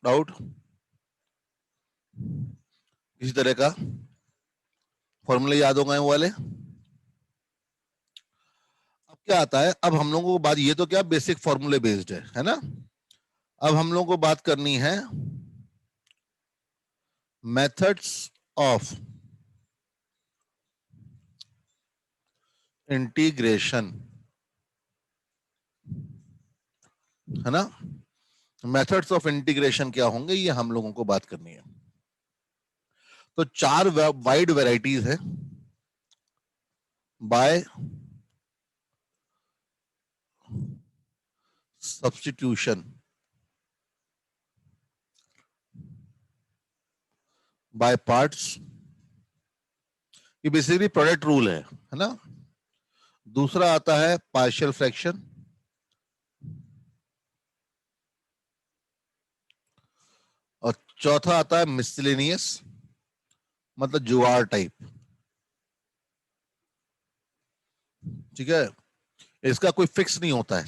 Doubt किसी तरह का? फॉर्मूले याद हो गए वो वाले? अब क्या आता है, अब हम लोगों को बात, ये तो क्या बेसिक फॉर्मूले बेस्ड है ना? अब हम लोगों को बात करनी है मेथड्स ऑफ इंटीग्रेशन, है ना? मेथड्स ऑफ इंटीग्रेशन क्या होंगे, ये हम लोगों को बात करनी है। तो चार वाइड वैरायटीज है बाय सब्स्टिट्यूशन, बाय पार्ट्स, ये बेसिकली प्रोडक्ट रूल है ना? दूसरा आता है पार्शियल फ्रैक्शन, और चौथा आता है मिसलेनियस, मतलब जुगाड़ टाइप। ठीक है, इसका कोई फिक्स नहीं होता है,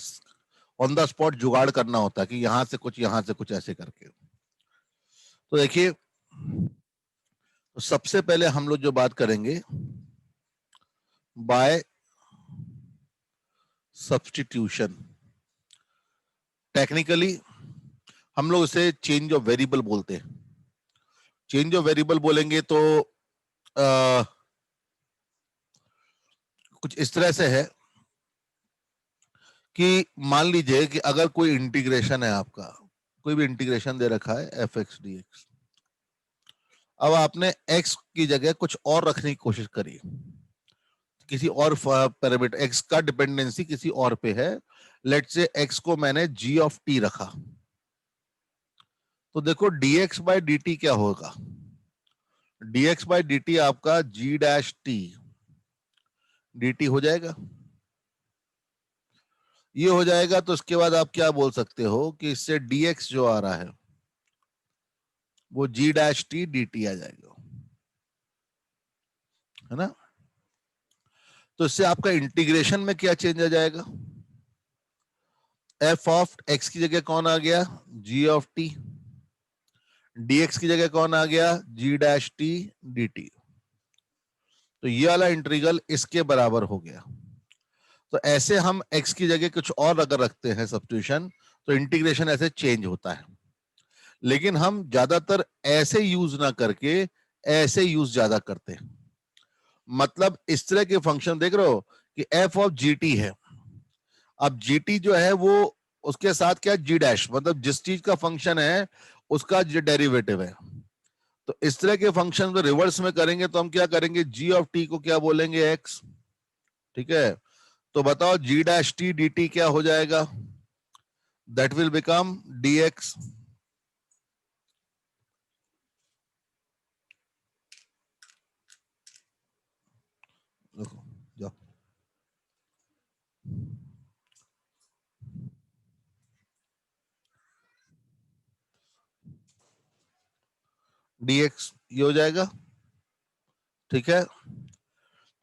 ऑन द स्पॉट जुगाड़ करना होता है कि यहां से कुछ यहां से कुछ ऐसे करके। तो देखिए, तो सबसे पहले हम लोग जो बात करेंगे बाय सब्स्टिट्यूशन, टेक्निकली हम लोग इसे चेंज ऑफ वेरिएबल बोलते हैं। चेंज ऑफ वेरिएबल बोलेंगे तो कुछ इस तरह से है कि मान लीजिए कि अगर कोई इंटीग्रेशन है आपका, कोई भी इंटीग्रेशन दे रखा है एफ एक्स डी एक्स, अब आपने एक्स की जगह कुछ और रखने की कोशिश करी, किसी और पैरामीटर एक्स का डिपेंडेंसी किसी और पे है, लेट से एक्स को मैंने जी ऑफ टी रखा, तो देखो dx बाई डी टी क्या होगा, dx बाई डी टी आपका g dash t d T हो जाएगा। ये हो जाएगा तो उसके बाद आप क्या बोल सकते हो कि इससे dx जो आ रहा है वो g dash t d t आ जाएगा, है ना? तो इससे आपका इंटीग्रेशन में क्या चेंज आ जाएगा, f ऑफ x की जगह कौन आ गया, g ऑफ t, dx की जगह कौन आ गया, g dash t d t. तो ये वाला इंटीग्रल इसके बराबर हो गया। तो ऐसे हम x की जगह कुछ और अगर रखते हैं सब्स्टिट्यूशन, तो इंटीग्रेशन ऐसे चेंज होता है। लेकिन हम ज्यादातर ऐसे यूज ना करके ऐसे यूज ज्यादा करते हैं। मतलब इस तरह के फंक्शन देख रहे हो कि f ऑफ जी टी है, अब जी टी जो है वो उसके साथ क्या जी डैश, मतलब जिस चीज का फंक्शन है उसका जो डेरिवेटिव है। तो इस तरह के फंक्शन को रिवर्स में करेंगे तो हम क्या करेंगे, जी ऑफ टी को क्या बोलेंगे, एक्स। ठीक है, तो बताओ जी डैश टी डी टी क्या हो जाएगा, that will become D x. देखो जाओ, डी एक्स ये हो जाएगा। ठीक है,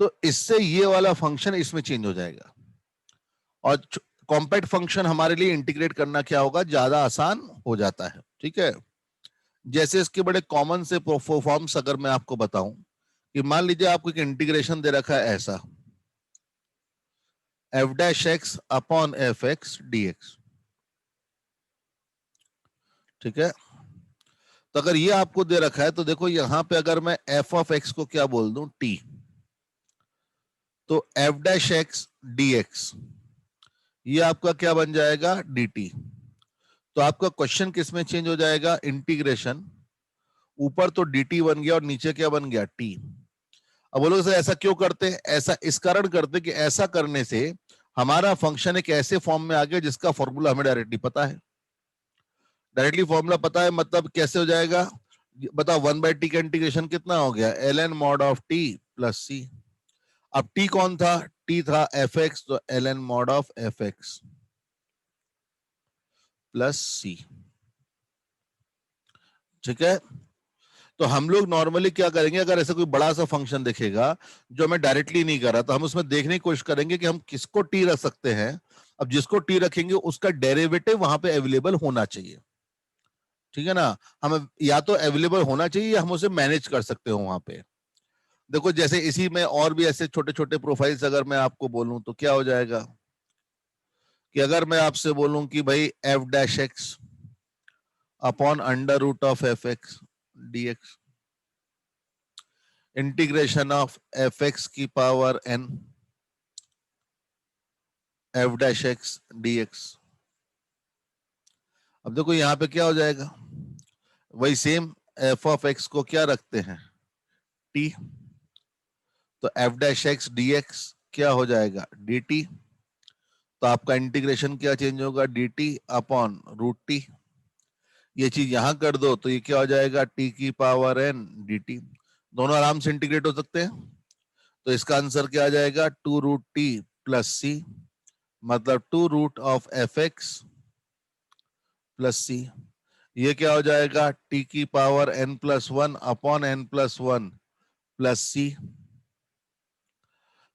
तो इससे ये वाला फंक्शन इसमें चेंज हो जाएगा, और कॉम्पैक्ट फंक्शन हमारे लिए इंटीग्रेट करना क्या होगा, ज्यादा आसान हो जाता है। ठीक है, जैसे इसके बड़े कॉमन से फॉर्म्स अगर मैं आपको बताऊं कि मान लीजिए आपको एक इंटीग्रेशन दे रखा है ऐसा, F dash x upon f x d x. ठीक है, तो अगर ये आपको दे रखा है तो देखो यहां पे अगर मैं एफ ऑफ एक्स को क्या बोल दूं, टी, तो F dash x d x ये आपका क्या बन जाएगा, डी टी। तो आपका क्वेश्चन किस में चेंज हो जाएगा, इंटीग्रेशन, ऊपर तो डी टी बन गया और नीचे क्या बन गया, टी। अब बोलोगे सर ऐसा क्यों करते हैं, ऐसा इस कारण करते कि ऐसा करने से हमारा फंक्शन एक ऐसे फॉर्म में आ गया जिसका फॉर्मूला हमें डायरेक्टली पता है। डायरेक्टली फॉर्मूला पता है मतलब कैसे हो जाएगा, बताओ, वन बाई टी का इंटीग्रेशन कितना हो गया, l n mod of t plus c. अब टी कौन था, टी था एफ एक्स, तो l n mod of f x plus c. ठीक है, तो हम लोग नॉर्मली क्या करेंगे, अगर ऐसा कोई बड़ा सा फंक्शन दिखेगा जो हमें डायरेक्टली नहीं कर रहा, तो हम उसमें देखने की कोशिश करेंगे कि हम किसको टी रख सकते हैं। अब जिसको टी रखेंगे उसका डेरिवेटिव वहां पे अवेलेबल होना चाहिए, ठीक है ना, हमें या तो अवेलेबल होना चाहिए या हम उसे मैनेज कर सकते हो वहां पे। देखो जैसे इसी में और भी ऐसे छोटे छोटे प्रोफाइल्स अगर मैं आपको बोलूं तो क्या हो जाएगा कि अगर मैं आपसे बोलूं कि भाई f dash x upon under root of f x d x integration of f x की power n f dash x d x. अब देखो यहां पे क्या हो जाएगा, वही सेम एफ ऑफ एक्स को क्या रखते हैं टी, तो F dash x d x क्या हो जाएगा डी टी, तो आपका इंटीग्रेशन क्या चेंज होगा d t upon root t, ये चीज यहां कर दो तो ये क्या हो जाएगा टी की पावर एन डी टी, दोनों आराम से इंटीग्रेट हो सकते हैं। तो इसका आंसर क्या आ जाएगा two root t plus c, मतलब two root of f x plus c, ये क्या हो जाएगा टी की power n plus one upon n plus one plus c,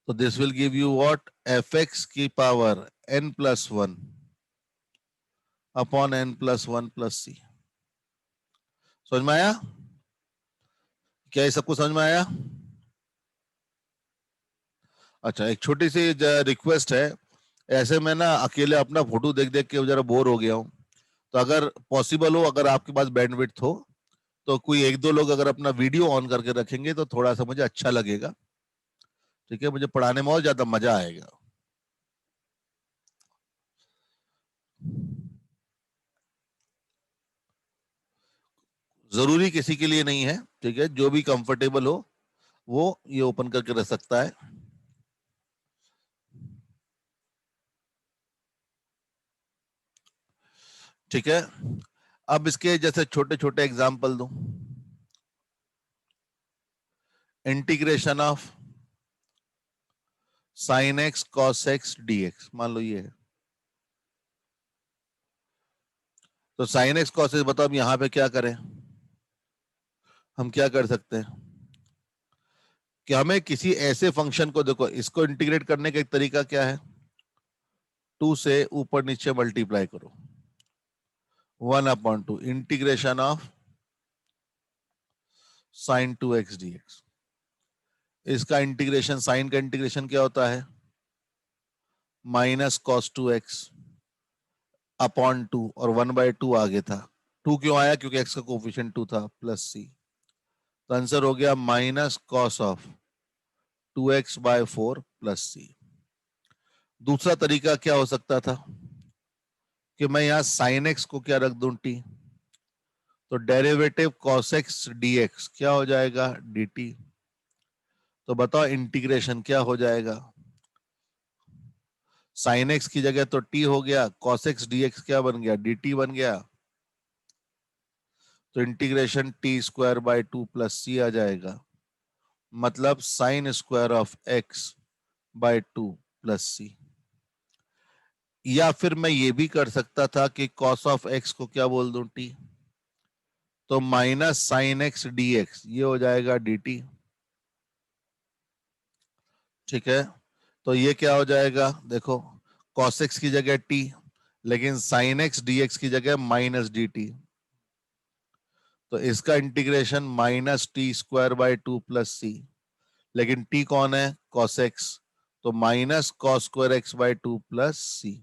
तो this will give you what f x की power n plus one upon n plus one plus c. समझ में आया, क्या ये सबको समझ में आया? अच्छा एक छोटी सी रिक्वेस्ट है, ऐसे मैं ना अकेले अपना फोटो देख देख के जरा बोर हो गया हूँ, तो अगर पॉसिबल हो, अगर आपके पास बैंडविड्थ हो, तो कोई एक दो लोग अगर अपना वीडियो ऑन करके रखेंगे तो थोड़ा सा मुझे अच्छा लगेगा। ठीक है, मुझे पढ़ाने में और ज्यादा मजा आएगा। जरूरी किसी के लिए नहीं है, ठीक है, जो भी कंफर्टेबल हो वो ये ओपन करके रख सकता है। ठीक है, अब इसके जैसे छोटे छोटे एग्जाम्पल दूं, integration of sine x cos x d x, मान लो ये है, तो साइन एक्स कॉस एक्स, बताओ अब यहां पे क्या करें, हम क्या कर सकते हैं कि हमें किसी ऐसे फंक्शन को, देखो इसको इंटीग्रेट करने का एक तरीका क्या है, टू से ऊपर नीचे मल्टीप्लाई करो, one upon two integration of sine two x d x, इसका इंटीग्रेशन, साइन का इंटीग्रेशन क्या होता है minus cos two x upon two, और वन बाय टू आगे था, टू क्यों आया क्योंकि एक्स का कोफिशिएंट टू था, प्लस सी, तो आंसर हो गया minus cos of two x by four plus c. दूसरा तरीका क्या हो सकता था कि मैं यहां साइन एक्स को क्या रख दूं टी, तो derivative cos x d x क्या हो जाएगा डी टी, तो बताओ इंटीग्रेशन क्या हो जाएगा, साइन एक्स की जगह तो टी हो गया, कॉस एक्स डी एक्स क्या बन गया डी टी बन गया, तो integration t square by two plus c आ जाएगा, मतलब sine square of x by two plus c. या फिर मैं ये भी कर सकता था कि कॉस ऑफ एक्स को क्या बोल दूं टी, तो minus sine x d x ये हो जाएगा डी टी। ठीक है, तो ये क्या हो जाएगा, देखो कॉस एक्स की जगह टी, लेकिन साइन एक्स डी एक्स की जगह माइनस डी टी, तो इसका integration minus t square by two plus c, लेकिन टी कौन है कॉस एक्स, तो minus cos square x by two plus c.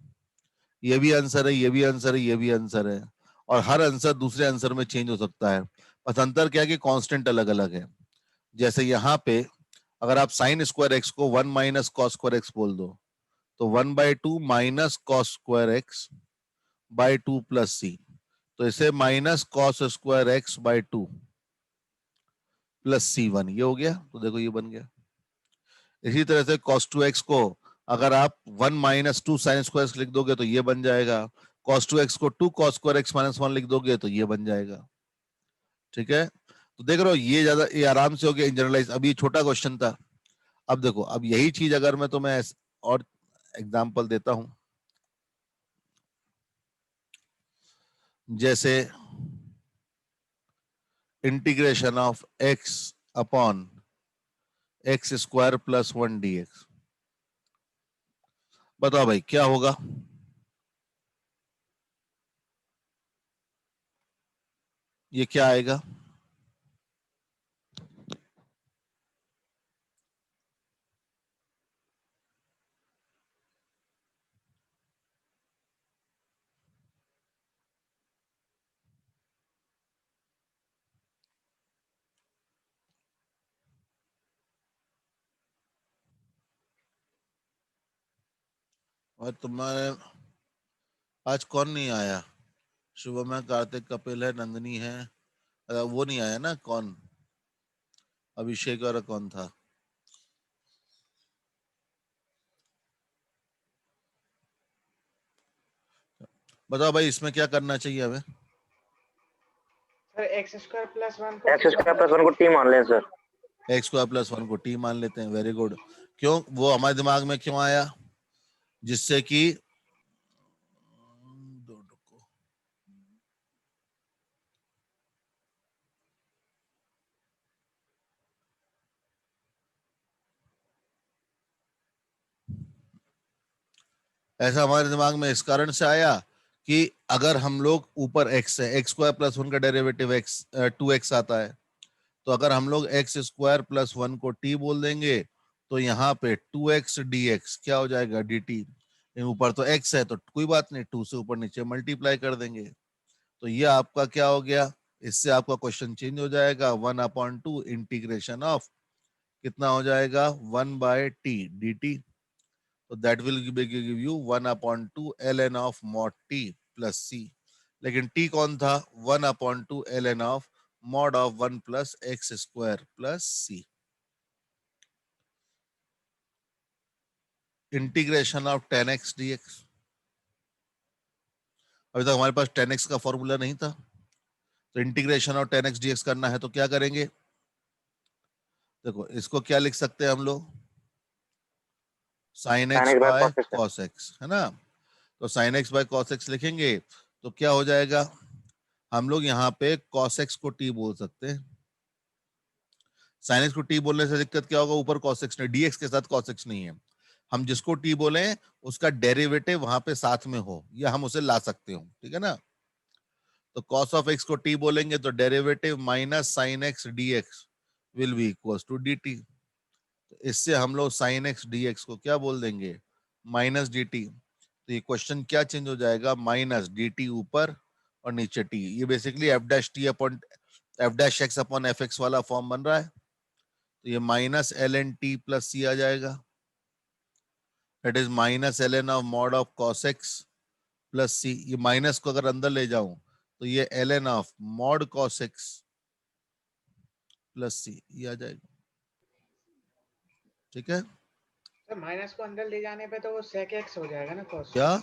ये भी आंसर है, ये भी आंसर है, ये भी आंसर है, और हर आंसर दूसरे आंसर में चेंज हो सकता है, बस अंतर क्या है कि कांस्टेंट अलग अलग है। जैसे यहाँ पे अगर आप साइन स्क्वायर एक्स को one minus cos square x बोल दो, तो one by two minus cos square x by two plus c, तो इसे minus cos square x by two plus c one, ये हो गया, तो देखो ये बन गया। इसी तरह से कॉस टू एक्स को अगर आप one minus two sine square लिख दोगे तो ये बन जाएगा, कॉस टू एक्स को two cos square x minus one लिख दोगे तो ये बन जाएगा। ठीक है, तो देख रहे हो ये ज्यादा, ये आराम से हो गया जनरलाइज। अब ये छोटा क्वेश्चन था, अब देखो अब यही चीज अगर मैं तुम्हें और एग्जांपल देता हूं, जैसे integration of x upon x square plus one D x, बताओ भाई क्या होगा। ये क्या आएगा? और तुम्हारे आज कौन नहीं आया? शुभम है, कार्तिक, कपिल है, नंदनी है। वो नहीं आया ना, कौन? अभिषेक और कौन था? बताओ भाई, इसमें क्या करना चाहिए हमें? Sir x square plus one को टी मान लें sir. X square plus one को टी मान लेते हैं, वेरी गुड। क्यों वो हमारे दिमाग में क्यों आया? जिससे कि ऐसा हमारे दिमाग में इस कारण से आया कि अगर हम लोग ऊपर एक्स है, एक्स स्क्वायर प्लस वन का डेरिवेटिव एक्स 2x आता है, तो अगर हम लोग एक्स स्क्वायर प्लस वन को टी बोल देंगे तो यहाँ पे 2x dx क्या हो जाएगा? dt। ऊपर तो x है तो कोई बात नहीं, 2 से ऊपर नीचे मल्टीप्लाई कर देंगे। तो ये आपका क्या हो गया? इससे आपका क्वेश्चन चेंज हो जाएगा, 1/2 इंटीग्रेशन ऑफ कितना हो जाएगा? 1/t dt। तो that will give you 1/2 ln of mod t plus c। लेकिन t कौन था? 1/2 ln of mod of 1 plus x square plus c। Integration of 10x dx। अभी तक हमारे पास 10x का फॉर्मूला नहीं था, तो इंटीग्रेशन ऑफ 10x dx करना है तो क्या करेंगे? देखो, इसको क्या लिख सकते हैं हम लोग? sin x by cos x, है ना? तो sin x by cos x लिखेंगे तो क्या हो जाएगा? हम लोग यहाँ पे cos x को t बोल सकते हैं। sin x को t बोलने से दिक्कत क्या होगा? ऊपर cos x नहीं, dx के साथ cos x नहीं है। हम जिसको t बोले उसका डेरिवेटिव वहां पे साथ में हो, या हम उसे ला सकते हो, ठीक है ना? तो cos ऑफ x को t बोलेंगे तो derivative minus sin x dx will be equals to dt। तो इससे हम लोग sin x dx को क्या बोल देंगे? Minus dt। तो ये क्वेश्चन क्या चेंज हो जाएगा? माइनस dt ऊपर और नीचे t। ये basically f dash t upon f dash x upon f x वाला फॉर्म बन रहा है। तो ये minus l n t plus c आ जाएगा। It is minus l n of mod of cos x plus c. ये माइनस को अगर अंदर ले जाऊं तो ये l n of mod cos x plus c ये आ जाएगा, ठीक है? सर माइनस को अंदर ले जाने पे तो वो sec x हो जाएगा ना cos। क्या?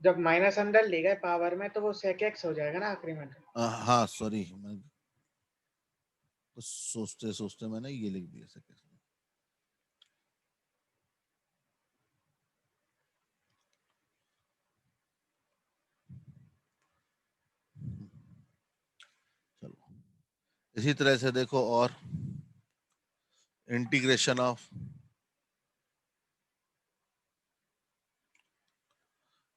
जब माइनस अंदर ले गए पावर में तो वो sec x हो जाएगा ना आखिरी में। हाँ सॉरी, मैं तो सोचते सोचते मैंने ये लिख दिया सेकंड। चलो, इसी तरह से देखो, और integration of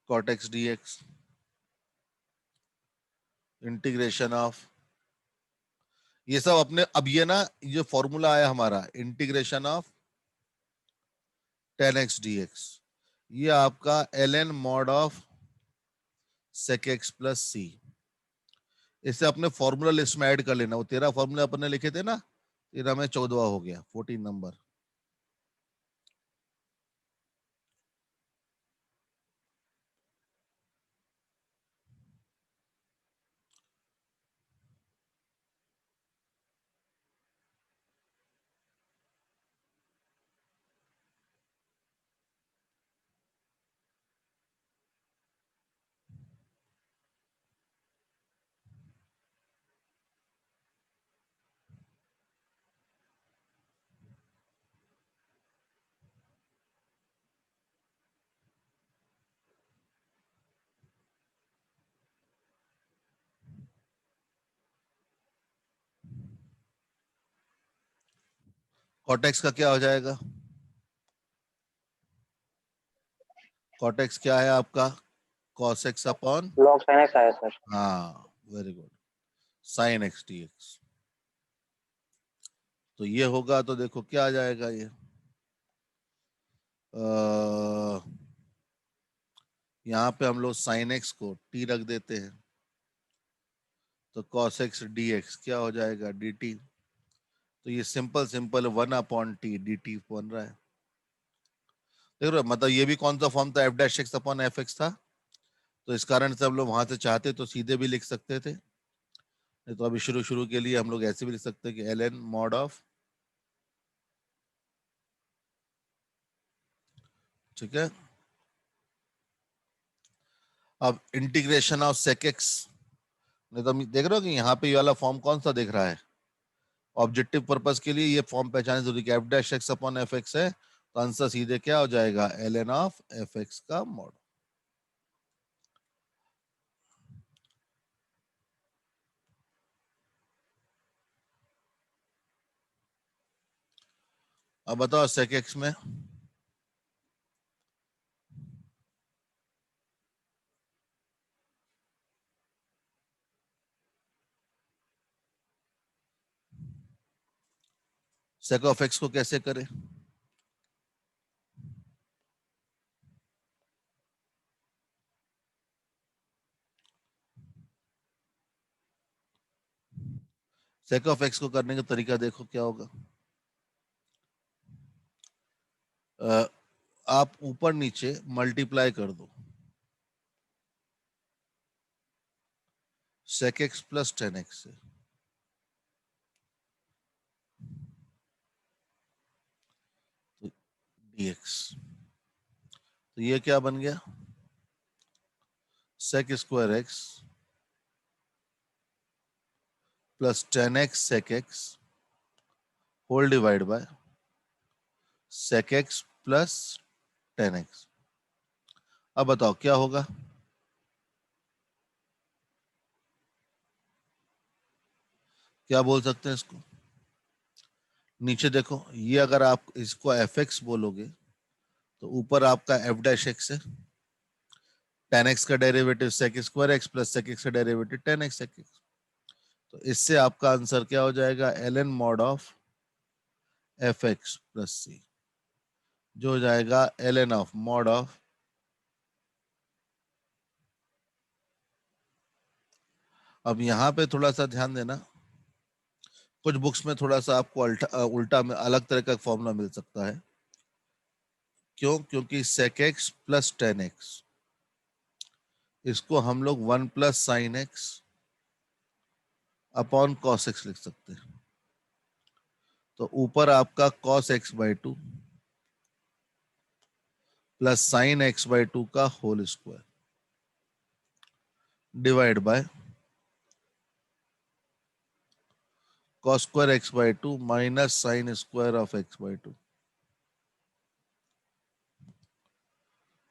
cot x dx, integration of ये सब अपने, अब ये ना, ये फॉर्मूला आया हमारा इंटीग्रेशन ऑफ 10x dx, ये आपका ln mod of sec x plus c. इसे अपने फॉर्मूला लिस्ट में ऐड कर लेना। वो 13 फॉर्मूला अपने लिखे थे ना, 13 में 14 हो गया, 14 नंबर। cot x का क्या हो जाएगा? cot x क्या है आपका? cos x upon log sin x आया सर। हाँ, very good. Sine x d x. तो ये होगा, तो देखो क्या आ जाएगा ये, यहाँ पे हम लोग साइन एक्स को टी रख देते हैं, तो कॉस एक्स डी एक्स क्या हो जाएगा, डी टी। तो ये simple simple 1/t D T बन रहा है। देख रहे हो, मतलब ये भी कौन सा फॉर्म था, F dash x upon f x था। तो इस कारण से हम लोग वहां से चाहते तो सीधे भी लिख सकते थे, नहीं तो अभी शुरू शुरू के लिए हम लोग ऐसे भी लिख सकते हैं कि एल एन मॉड ऑफ, ठीक है। अब इंटीग्रेशन ऑफ सेक एक्स, नहीं तो हम देख रहे हो कि यहाँ पे ये वाला फॉर्म कौन सा दिख रहा है, ऑब्जेक्टिव पर्पस के लिए ये फॉर्म पहचाने जरूरी है, f dash x upon f x है, तो आंसर सीधे क्या हो जाएगा, l n of f x का मॉड। अब बताओ सेक एक्स में, सेक ऑफ एक्स को कैसे करें। सेक ऑफ एक्स को करने का तरीका देखो क्या होगा। अ, आप ऊपर नीचे मल्टीप्लाई कर दो, sec x plus tan x से, तो डी एक्स, तो ये क्या बन गया, sec square x plus tan x sec x whole divide by sec x plus tan x. अब बताओ क्या होगा, क्या बोल सकते हैं इसको। नीचे देखो, ये अगर आप इसको एफ एक्स बोलोगे तो ऊपर आपका एफ डैश एक्स है, टेन एक्स का derivative sec square x plus sec x का derivative tan x sec x. तो इससे आपका आंसर क्या हो जाएगा, l n mod of f x plus c, जो हो जाएगा l n of mod of. अब यहाँ पे थोड़ा सा ध्यान देना, कुछ बुक्स में थोड़ा सा आपको उल्टा उल्टा में अलग तरह का फॉर्मूला मिल सकता है। क्यों, क्योंकि sec x plus tan x, इसको हम लोग one plus sine x upon cos x लिख सकते हैं। तो ऊपर आपका cos x by two plus sine x by two का whole square divide by cos square x by two minus sine square of x by two,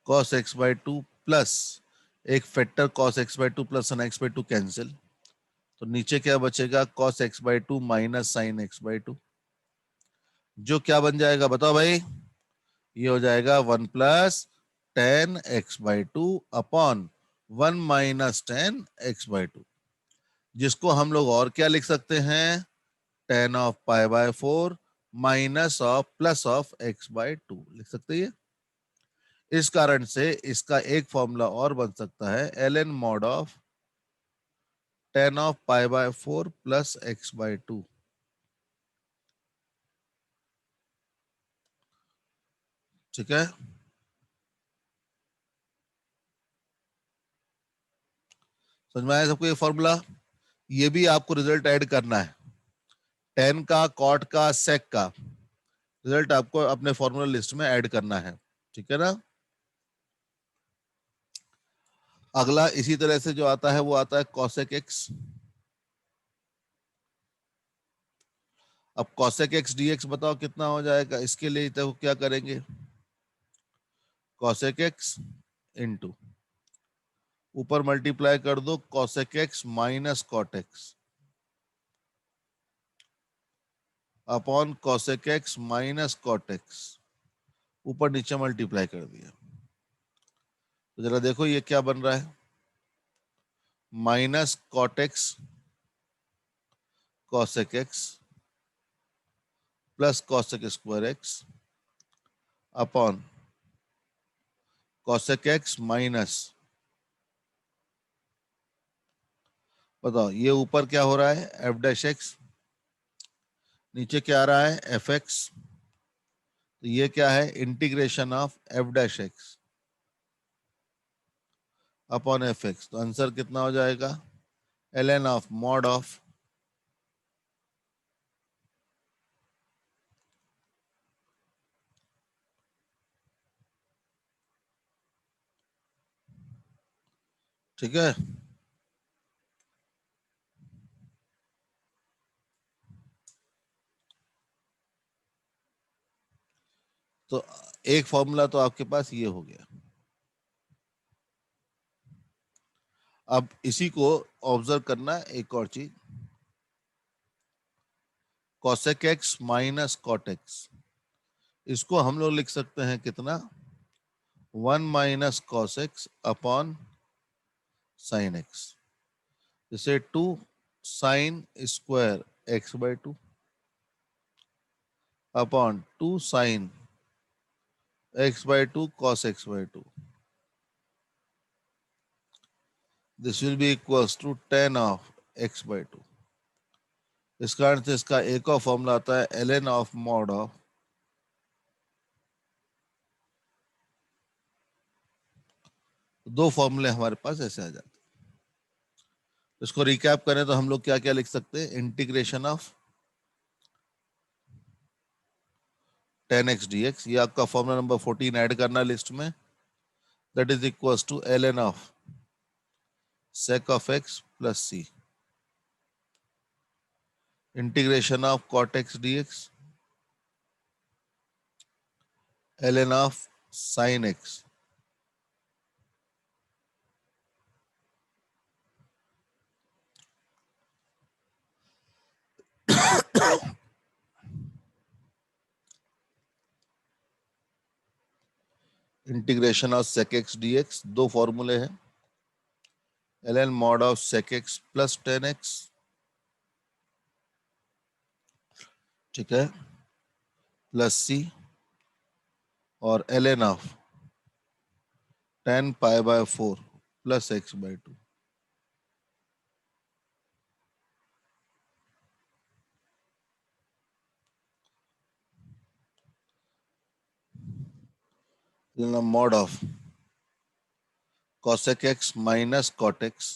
cos x by two plus एक factor cos x by two plus sine x by two cancel, तो नीचे क्या बचेगा, cos x by two minus sign x by to, जो क्या बन जाएगा बताओ भाई, ये हो जाएगा one plus tan x by two upon one minus ten x by to, जिसको हम लोग और क्या लिख सकते हैं, ten of pi by four minus of plus of x by to लिख सकते हैं। इस कारण से इसका एक फॉर्मूला और बन सकता है, l n mod of tan of pi by four plus x by two. ठीक है, समझ में आया सबको ये फॉर्मूला। ये भी आपको रिजल्ट ऐड करना है, टेन का, कॉट का, सेक का रिजल्ट आपको अपने फॉर्मूला लिस्ट में ऐड करना है, ठीक है ना। अगला इसी तरह से जो आता है वो आता है कॉसेक एक्स। अब कॉसेक एक्स डीएक्स बताओ कितना हो जाएगा, इसके लिए तो क्या करेंगे, कॉसेक एक्स इंटू ऊपर मल्टीप्लाई कर दो cosec x minus cot x upon cosec x minus cot x, ऊपर नीचे मल्टीप्लाई कर दिया। तो जरा देखो ये क्या बन रहा है, minus cot x cosec x plus cosec square x upon cosec x minus, बताओ ये ऊपर क्या हो रहा है, एफ डैश एक्स, नीचे क्या आ रहा है, एफ एक्स, तो ये क्या है, integration of f dash x upon f x. तो आंसर कितना हो जाएगा, l n of mod of ठीक है। तो एक फॉर्मूला तो आपके पास ये हो गया। अब इसी को ऑब्जर्व करना एक और चीज, cosec x minus cot x, इसको हम लोग लिख सकते हैं कितना, 1 minus cos x upon sin x, जैसे 2 sin square x by 2 upon 2 sin x by 2 cos x by 2, this will be equals to tan of x by 2। इस कारण से इसका एक और फॉर्मूला आता है l n of mod of, दो फॉर्मूले हमारे पास ऐसे आ जाते हैं। इसको रिकैप करें तो हम लोग क्या क्या लिख सकते हैं, integration of tan x dx, ये आपका फॉर्मूला नंबर 14 ऐड करना लिस्ट में, that is equals to l n of sec of x plus c, integration of cot x dx ln of sin x, integration of sec x dx, दो फॉर्मूले हैं, ln mod of sec x plus tan x, ठीक है, plus c, और ln of tan pi by 4 plus x by 2। ln mod of cosec x minus cot x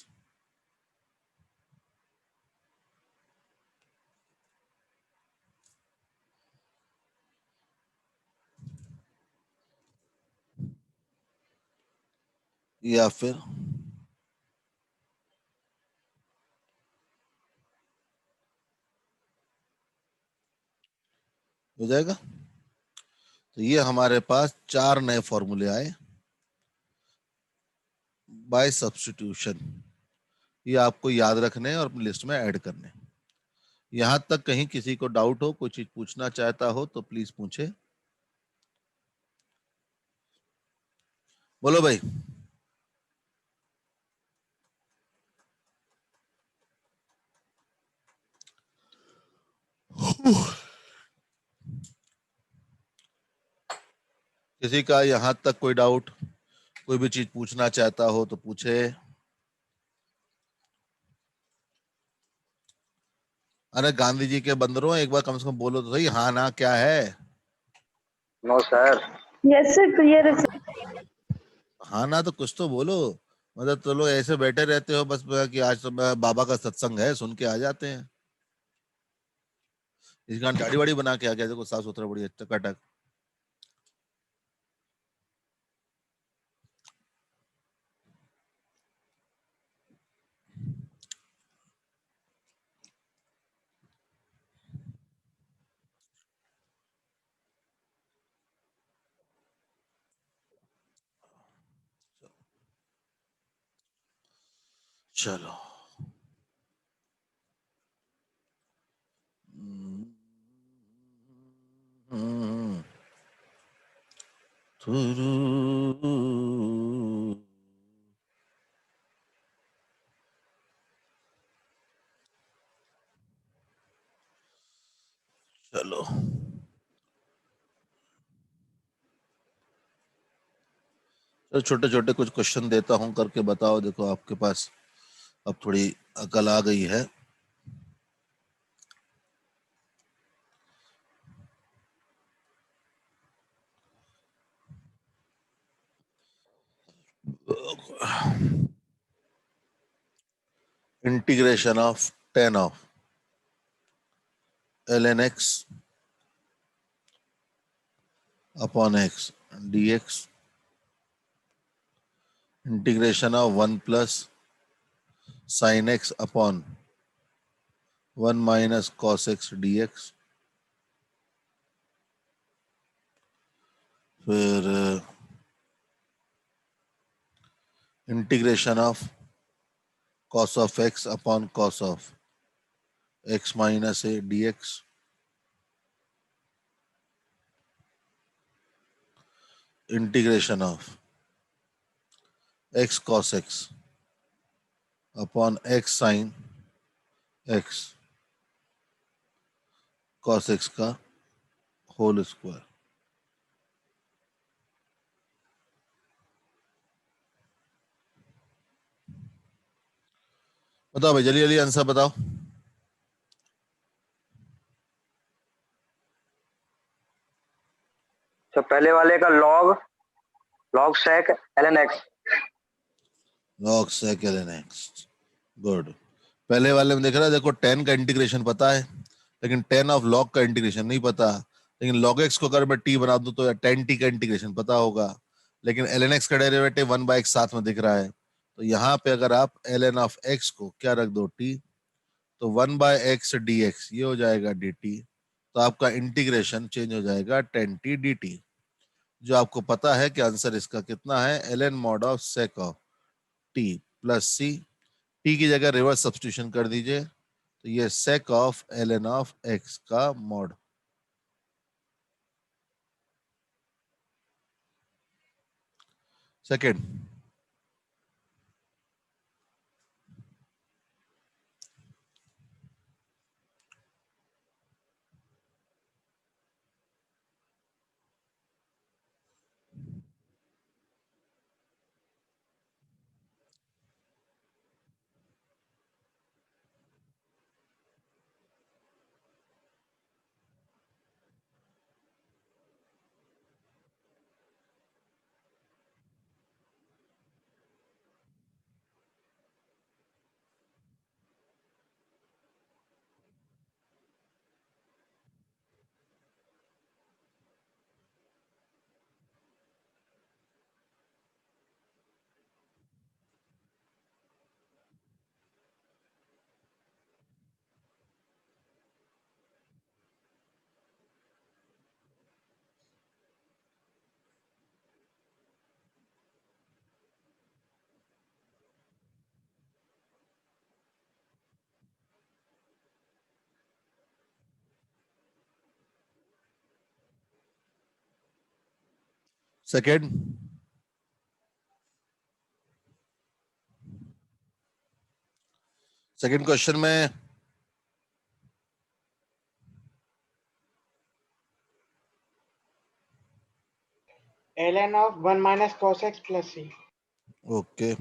या फिर हो जाएगा। तो ये हमारे पास चार नए फॉर्मूले आए बाय सब्स्टिट्यूशन, ये आपको याद रखने और अपनी लिस्ट में ऐड करने। यहां तक कहीं किसी को डाउट हो, कोई चीज पूछना चाहता हो तो प्लीज पूछे, बोलो भाई। किसी का यहां तक कोई डाउट, कोई भी चीज पूछना चाहता हो तो पूछे। अरे गांधी जी के बंदरों, एक बार कम से कम बोलो तो सही, हाँ ना क्या है। No sir. Yes sir, clear है। हाँ ना तो कुछ तो बोलो, मतलब तो लोग ऐसे बैठे रहते हो बस कि आज तो बाबा का सत्संग है सुन के आ जाते हैं। इस कारण दाढ़ी वाड़ी बना के आ गया, देखो साफ सुथरा बढ़िया टकाटक। चलो चलो तो छोटे छोटे कुछ क्वेश्चन देता हूं, करके बताओ। देखो आपके पास अब थोड़ी अकल आ गई है। Integration of tan of ln x upon x dx, integration of 1 plus sine x upon 1 minus cos x dx, फिर integration of cos of x upon cos of x minus a dx, integration of x cos x upon x sine x cos x का whole square. बताओ भाई, जल्दी जल्दी answer बताओ। तो पहले वाले का log log sec ln x। log sec ln x, good. पहले वाले में देख रहा है, देखो 10 का इंटीग्रेशन पता है, लेकिन 10 ऑफ log का इंटीग्रेशन नहीं पता। लेकिन log x को अगर मैं t बना दूं तो 10t का इंटीग्रेशन पता होगा। लेकिन ln x का डेरिवेटिव 1 बाय x साथ में दिख रहा है, तो यहाँ पे अगर आप ln ऑफ x को क्या रख दो, t, तो 1 बाय x dx ये हो जाएगा dt। तो आपका इंटीग्रेशन चेंज हो जाएगा 10t dt, जो आपको पता है कि आंसर इसका कितना है, ln mod of sec of t plus c। t की जगह रिवर्स सब्स्टिट्यूशन कर दीजिए, तो ये sec of ln of x का mod. Second, second, second question में ln of 1 minus cos x plus c। Okay,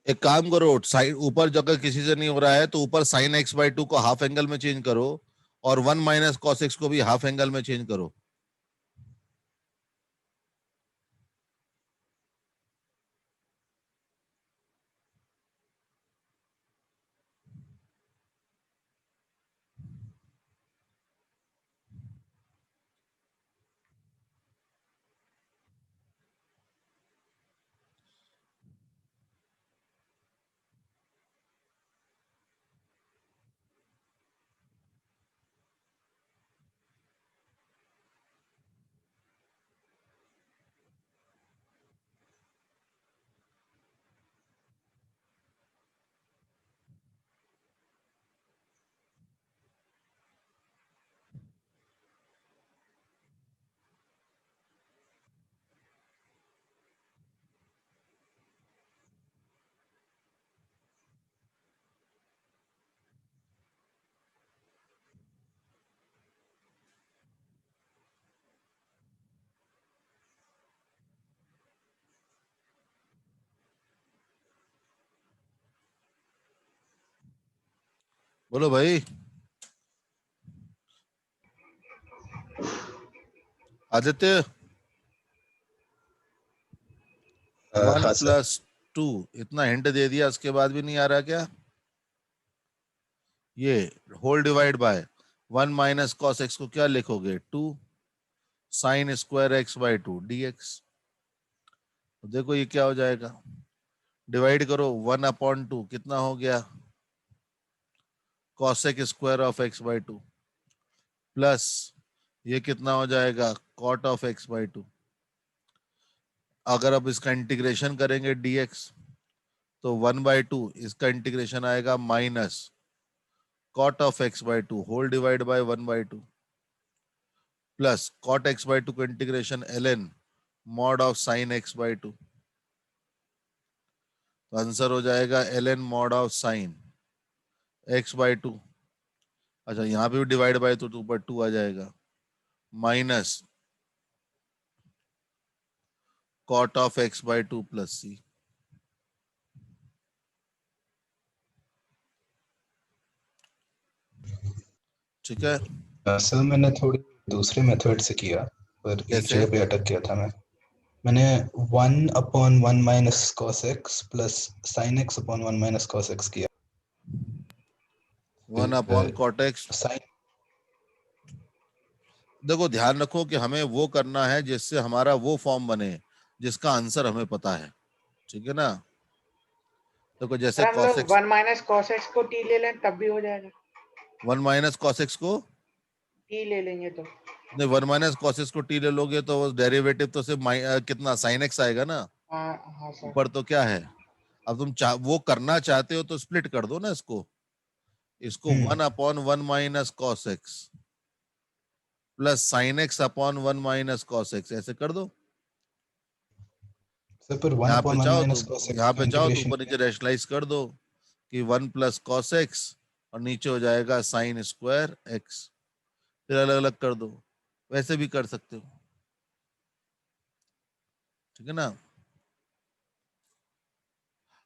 एक काम करो, साइन ऊपर जो अगर किसी से नहीं हो रहा है तो ऊपर साइन एक्स बाई टू को हाफ एंगल में चेंज करो और 1 माइनस कॉस एक्स को भी हाफ एंगल में चेंज करो। बोलो भाई। आदित्य, वन हाँ सर। प्लस टू, इतना हिंट दे दिया उसके बाद भी नहीं आ रहा क्या? ये whole divide by 1 minus cos x को क्या लिखोगे? 2 sine square x by two d x. तो देखो ये क्या हो जाएगा, डिवाइड करो 1 अपॉन टू, कितना हो गया? Cosec square of x by two, plus ये कितना हो जाएगा? Cot of x by two. अगर अब इसका इंटीग्रेशन करेंगे dx तो 1/2 इसका इंटीग्रेशन आएगा minus cot of x by two whole divide by 1/2 plus cot x by two का integration ln mod of sine x by two. तो आंसर हो जाएगा ln mod of sine x by two. अच्छा यहाँ पे भी divide by तो ऊपर 2 आ जाएगा minus cot of x by two plus c. ठीक है, सर मैंने थोड़ी दूसरे मेथड से किया, पर एक कैसे? जगह पे अटक गया था मैं। मैंने 1/1 minus cos x plus sine x upon 1 minus cos x किया। 1 अपॉन कॉट एक्स। साइन देखो ध्यान रखो कि हमें वो करना है जिससे हमारा वो फॉर्म बने जिसका आंसर हमें पता है, ठीक है ना? देखो जैसे सर हम cos लोग x, 1 माइनस कॉस एक्स को टी ले लें तब भी हो जाएगा। 1 माइनस cos x को, टी ले लेंगे तो नहीं 1 माइनस cos x को t ले लोगे तो वो डेरिवेटिव तो सिर्फ कितना sin x आएगा ना, हाँ हाँ सर। ऊपर तो क्या है? अब तुम वो करना चाहते हो तो स्प्लिट कर दो ना इसको, इसको 1 upon 1 minus cos x plus sine x upon 1 minus cos x, ऐसे कर दो। सर, पर 1 यहाँ पे अपॉन 1 चाहो तो माइनस कॉस एक्स यहाँ का पे चाहो तो इंटीग्रेशन ऊपर नीचे क्या रैशनलाइज कर दो कि 1 प्लस कॉस एक्स और नीचे हो जाएगा साइन स्क्वायर एक्स, फिर अलग अलग कर दो, वैसे भी कर सकते हो, ठीक है ना?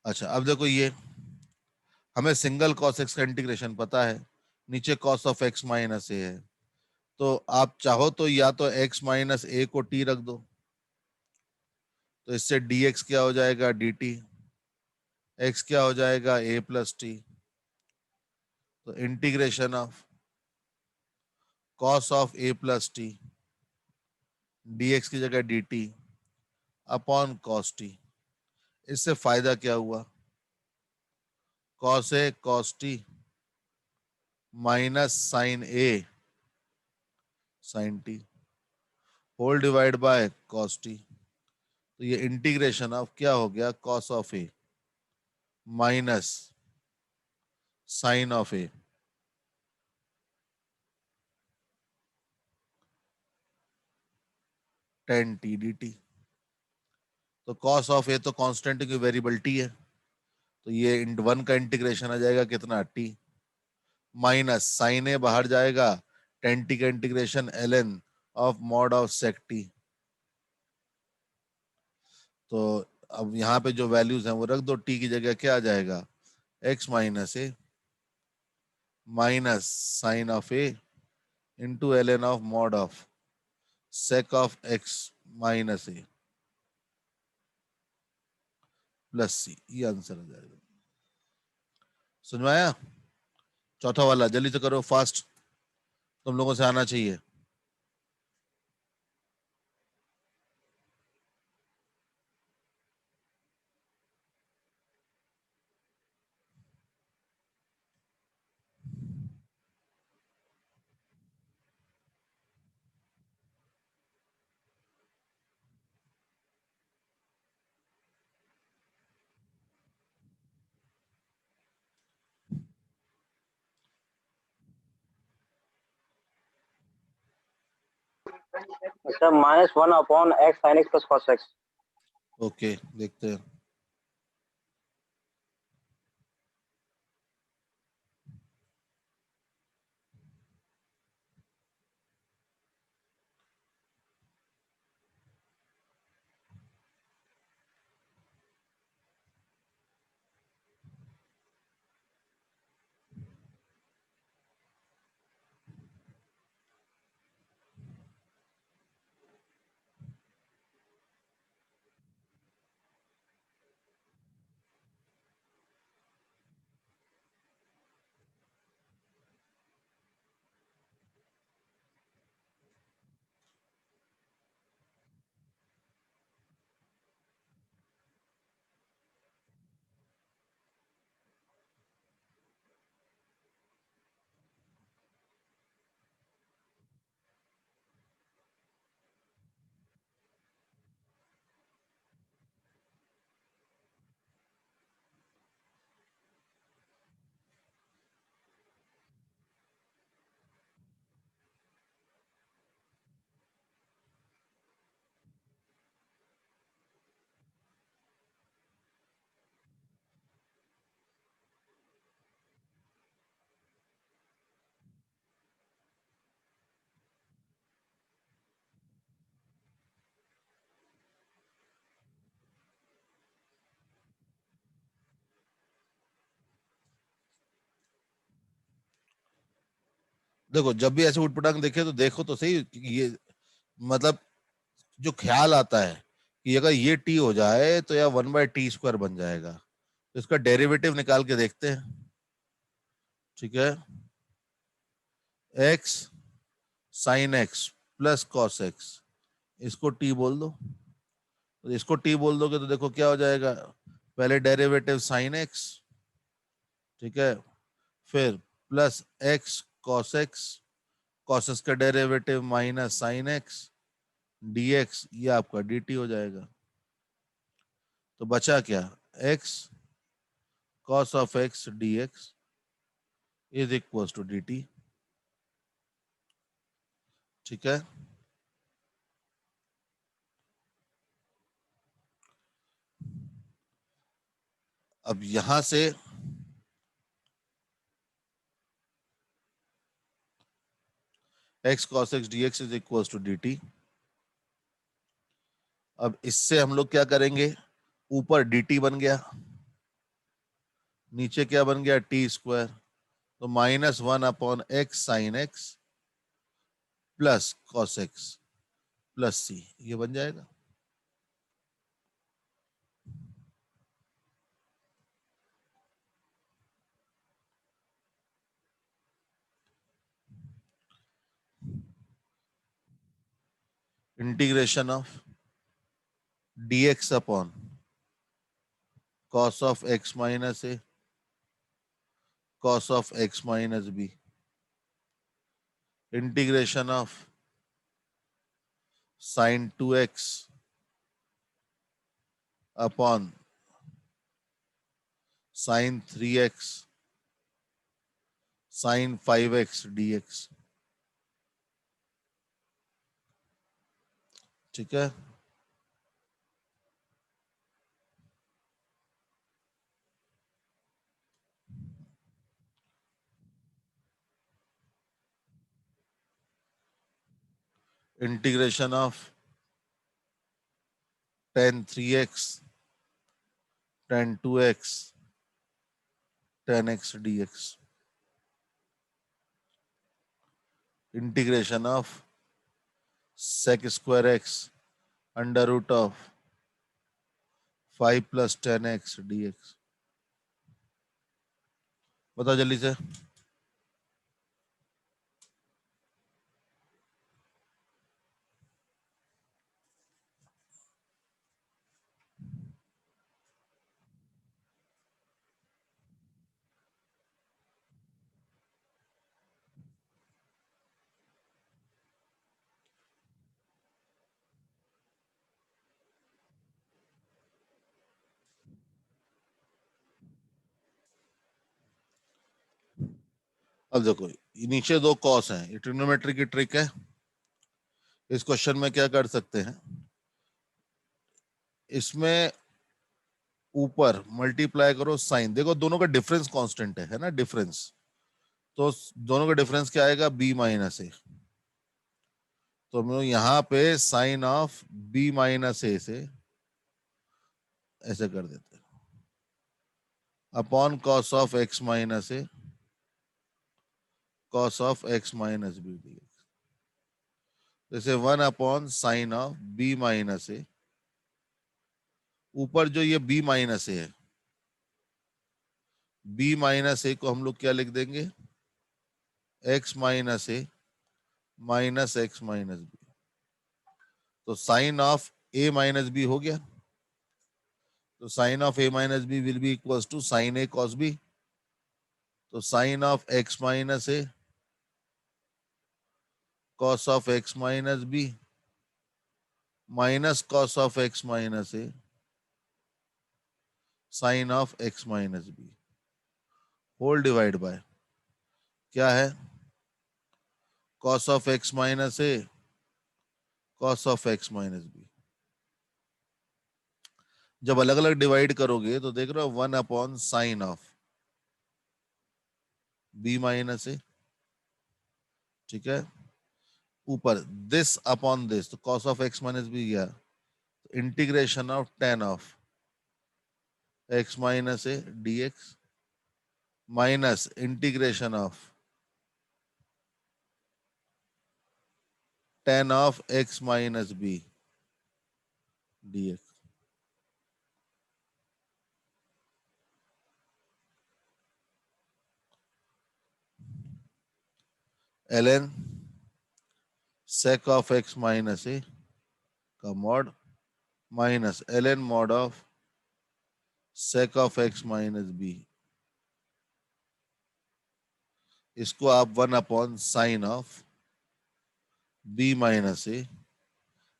अच्छा अब देखो ये हमें सिंगल कॉस एक्स का इंटीग्रेशन पता है, नीचे कॉस ऑफ एक्स माइनस ए है, तो आप चाहो तो या तो एक्स माइनस ए को टी रख दो, तो इससे dx क्या हो जाएगा? dt। x क्या हो जाएगा? a plus t. तो integration of cos of a plus t dx की जगह dt अपॉन कॉस टी। इससे फायदा क्या हुआ? Cos a cos t minus sine a sine t whole divide by cos t. तो ये इंटीग्रेशन ऑफ क्या हो गया? Cos of a minus sine of a tan t d t. तो कॉस ऑफ ए तो कांस्टेंट की variable T है, तो ये वन का इंटीग्रेशन आ जाएगा कितना? टी माइनस साइन ए बाहर जाएगा, टेन टी का integration ln of mod of sec t. तो अब यहाँ पे जो वैल्यूज हैं वो रख दो, टी की जगह क्या आ जाएगा, x minus a minus sine of a into ln of mod of sec of x minus a plus c, ये आंसर आ जाएगा। समझ में आया? चौथा वाला जल्दी से करो, फास्ट, तुम लोगों से आना चाहिए। अच्छा, -1/x sin x plus cos x। Okay, देखते हैं। देखो, जब भी ऐसे उटपटांग देखे तो देखो तो सही कि ये मतलब जो ख्याल आता है कि अगर ये टी हो जाए तो या 1/t² बन जाएगा, तो इसका डेरिवेटिव निकाल के देखते हैं। ठीक है, x sine x plus cos x, इसको t बोल दो। तो इसको t बोल दोगे तो देखो क्या हो जाएगा, पहले डेरिवेटिव साइन x, ठीक है, फिर plus x cos x, cos x का derivative minus sine x dx, ये आपका dt हो जाएगा। तो बचा क्या, x cos of x dx is equal to dt। ठीक है, अब यहां से x cos x dx is equal to dt। अब इससे हम लोग क्या करेंगे, ऊपर dt बन गया, नीचे क्या बन गया, t², तो -1/x sine x plus cos x plus c, ये बन जाएगा। Integration of dx upon cos of x minus a cos of x minus b, integration of sin 2x upon sin 3x sin 5x dx। ठीक है, integration of tan 3x tan 2x tan x dx integration of sec square x under root of 5 plus tan x dx। बताओ जल्दी से। अब देखो ये नीचे दो कॉस हैं, ये ट्रिग्नोमेट्री की ट्रिक है। इस क्वेश्चन में क्या कर सकते हैं, इसमें ऊपर मल्टीप्लाई करो साइन, देखो दोनों का डिफरेंस कांस्टेंट है ना, डिफरेंस, तो दोनों का डिफरेंस क्या आएगा, b माइनस ए। तो हम लोग यहाँ पे sine of b minus a से ऐसे कर देते हैं, upon cos of x minus a cos of x minus b dx। जैसे 1 upon sine of b minus a, ऊपर जो ये b माइनस ए है, b माइनस ए को हम लोग क्या लिख देंगे, x minus a minus x minus b. तो sine of a minus b हो गया, तो साइन ऑफ a माइनस बी will be equals to sine a cos b। तो sine of x minus a cos of x minus b minus cos of x minus a sine of x minus b whole divide by क्या है, cos of x minus a cos of x minus b। जब अलग अलग divide करोगे तो देख रहे हो 1 upon sine of b minus a, ठीक है, ऊपर दिस अपॉन दिस, तो cos of x minus b गया, integration of tan of x minus a dx minus integration of tan of x minus b dx। ln sec of x minus a का mod minus ln mod of sec of x minus b, इसको आप 1 upon sine of b minus a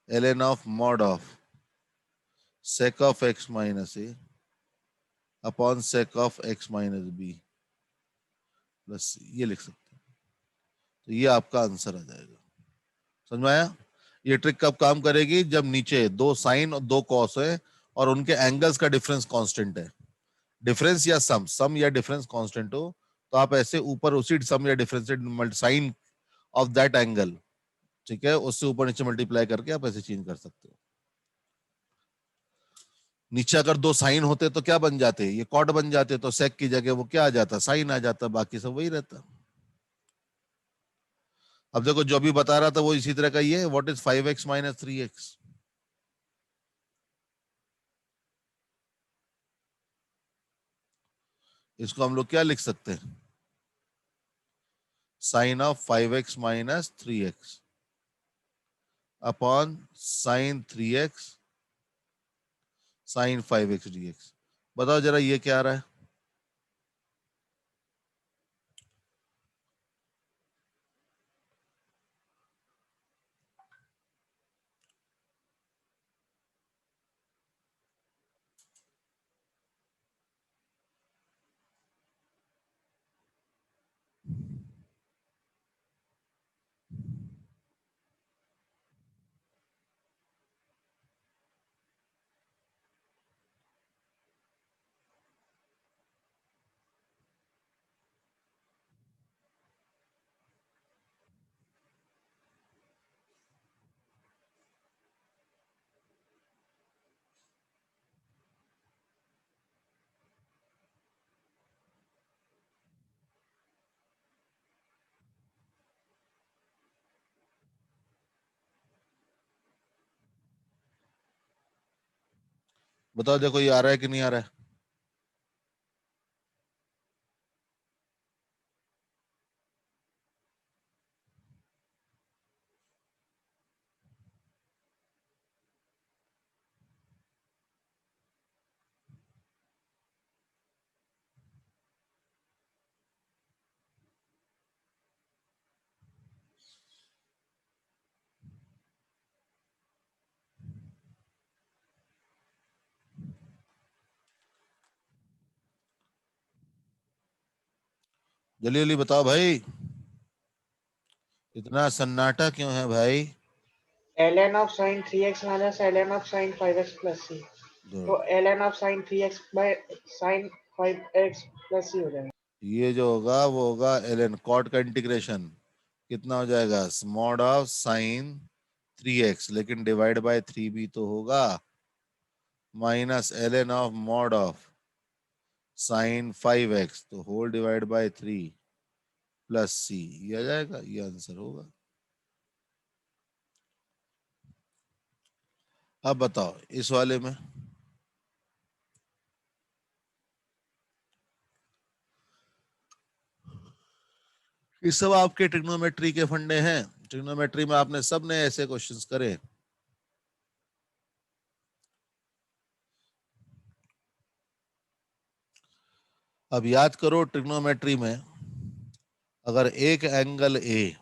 ln of mod of sec of x minus a upon sec of x minus b plus ये लिख सकते हैं। तो ये आपका answer आ जाएगा। समझ में आया? ये ट्रिक कब काम करेगी, जब नीचे दो साइन और दो कॉस है और उनके एंगल्स का डिफरेंस कांस्टेंट है, डिफरेंस या सम या डिफरेंस कांस्टेंट हो, तो आप ऐसे ऊपर उसी सम या डिफरेंस से साइन ऑफ दैट एंगल, ठीक है, उससे ऊपर नीचे मल्टीप्लाई करके आप ऐसे चेंज कर सकते हो। नीचे अगर दो साइन होते तो क्या बन जाते, ये कॉट बन जाते, तो सेक की जगह वो क्या आ जाता, साइन आ जाता, बाकी सब वही रहता। अब देखो जो भी बता रहा था वो इसी तरह का ही है, what is 5x minus 3x, इसको हम लोग क्या लिख सकते हैं, sine of 5x minus 3x upon sine 3x sine 5x dx। बताओ जरा ये क्या आ रहा है, बताओ देखो ये आ रहा है कि नहीं आ रहा है? जल्दी जल्दी बताओ भाई, इतना सन्नाटा क्यों है भाई? ln of sin 3x minus ln of sin 5x plus c, तो good. ln of sin 3x by sin 5x plus c हो जाएगा। ये जो होगा वो होगा ln कॉट का इंटीग्रेशन, कितना हो जाएगा? स्मॉड ऑफ साइन 3x, लेकिन डिवाइड बाय 3 भी तो होगा, minus ln of mod of sign 5x, तो whole divide bye 3 plus c, ये आ जाएगा, ये आंसर होगा। अब बताओ इस वाले में, ये सब आपके ट्रिग्नोमेट्री के फंडे हैं। ट्रिग्नोमेट्री में आपने सबने ऐसे क्वेश्चंस करे। अब याद करो ट्रिग्नोमेट्री में अगर एक एंगल ए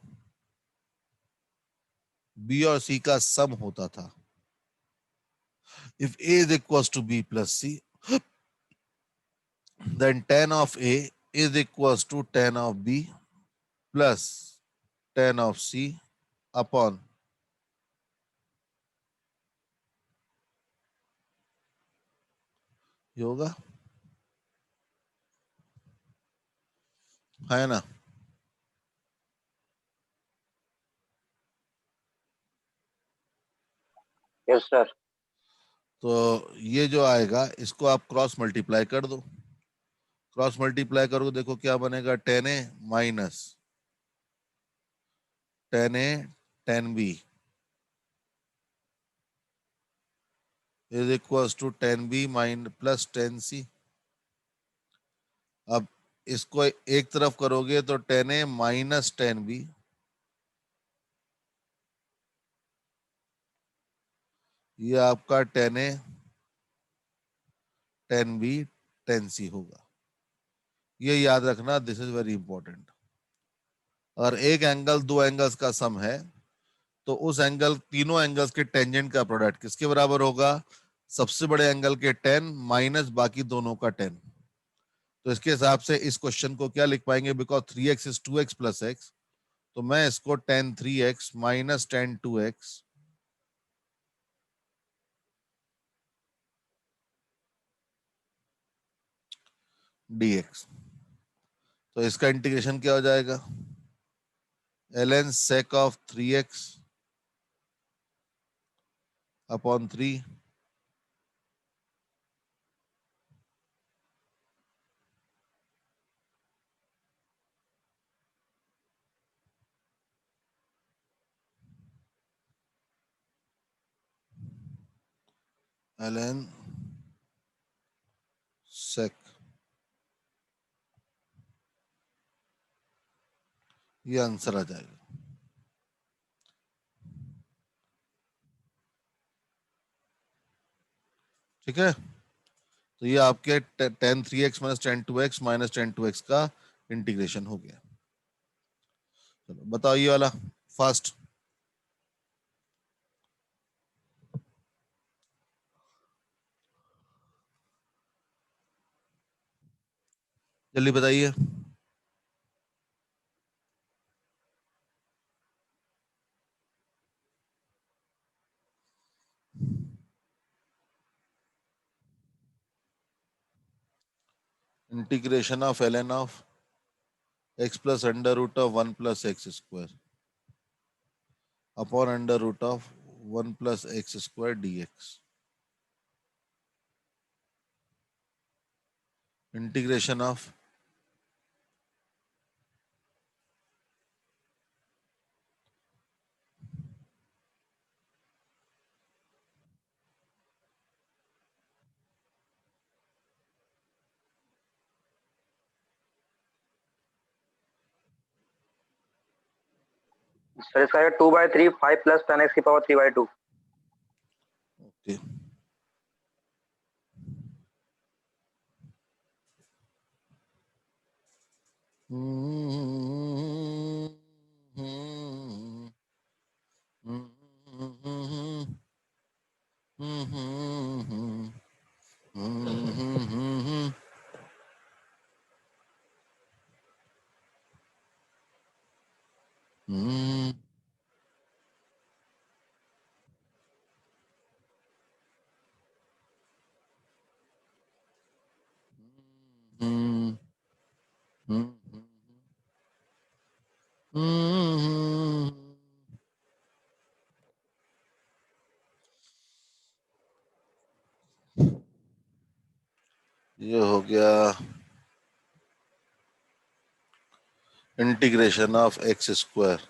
बी और सी का सम होता था, if a is equal to b plus c, then tan of A is equals to tan of B plus tan of C upon ये होगा, है ना? Yes sir. तो ये जो आएगा इसको आप क्रॉस मल्टीप्लाई कर दो, क्रॉस मल्टीप्लाई करोगे देखो क्या बनेगा, tan a minus tan a tan b is equals to tan b mine plus tan c. अब इसको एक तरफ करोगे तो tan a minus tan b, ये आपका tan a tan b tan c होगा। ये याद रखना, दिस इज वेरी इंपॉर्टेंट। अगर एक एंगल दो एंगल्स का सम है तो उस एंगल, तीनों एंगल्स के टेंजेंट का प्रोडक्ट किसके बराबर होगा? सबसे बड़े एंगल के 10 माइनस बाकी दोनों का 10। तो इसके हिसाब से इस क्वेश्चन को क्या लिख पाएंगे, because 3x is 2x plus x, तो मैं इसको ten 3x minus ten 2x dx, तो इसका इंटीग्रेशन क्या हो जाएगा? ln sec of 3x upon 3 ln sec, ये आंसर आ जाएगा। ठीक है, तो ये आपके ten 3x minus ten 2x minus ten 2x का इंटीग्रेशन हो गया। चलो बताओ ये वाला फास्ट, जल्दी बताइए। Integration of ln of x plus under root of 1 plus x square upon under root of 1 plus x square dx, integration of sir इसका 2/3 5 + 10x की पावर 3/2। ओके ये हो गया इंटीग्रेशन ऑफ एक्स स्क्वायर।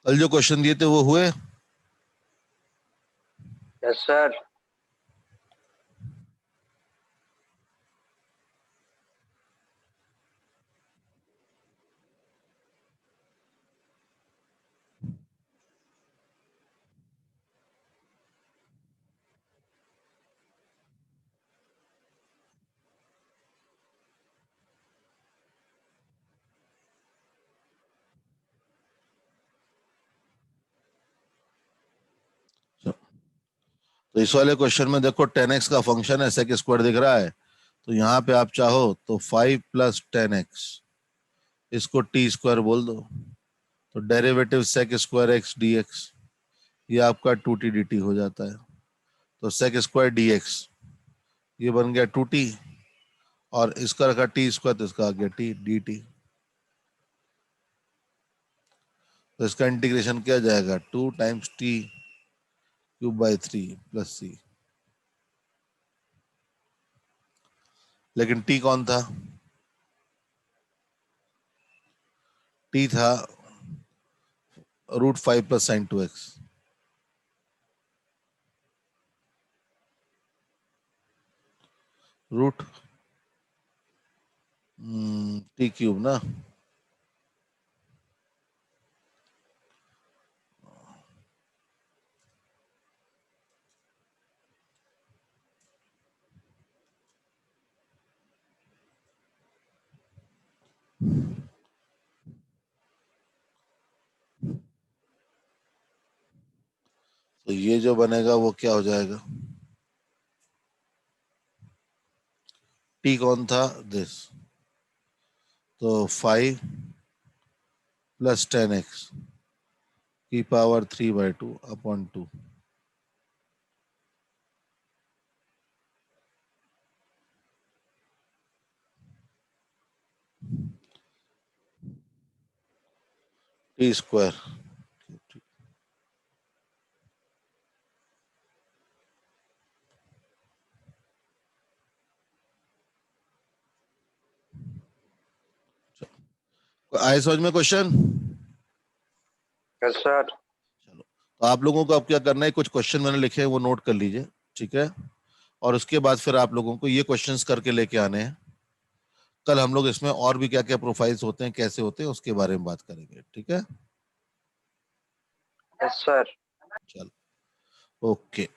कल जो question दिए थे वो हुए? Yes sir. तो इस वाले क्वेश्चन में देखो 10x का फंक्शन है, सेक स्क्वायर दिख रहा है, तो यहाँ पे आप चाहो तो 5 + 10x इसको टी स्क्वायर बोल दो, तो derivative sec square x dx ये आपका 2t dt हो जाता है। तो सेक स्क्वायर dx ये बन गया 2t और इसका रखा टी स्क्वायर तो इसका आ गया t dt। तो इसका इंटीग्रेशन क्या जाएगा 2 × t³ / 3 + c। लेकिन t कौन था? t था √5 + sin 2x। रूट t³ ना, तो ये जो बनेगा वो क्या हो जाएगा? t कौन था? दिस। तो 5 + 10x की पावर 3/2/2। टी स्क्वायर आए समझ में क्वेश्चन? Yes sir. चलो, तो आप लोगों को अब क्या करना है, कुछ क्वेश्चन मैंने लिखे हैं वो नोट कर लीजिए, ठीक है? और उसके बाद फिर आप लोगों को ये क्वेश्चंस करके लेके आने हैं। कल हम लोग इसमें और भी क्या क्या प्रोफाइल्स होते हैं, कैसे होते हैं, उसके बारे में बात करेंगे, ठीक है? Yes sir. चलो, ओके।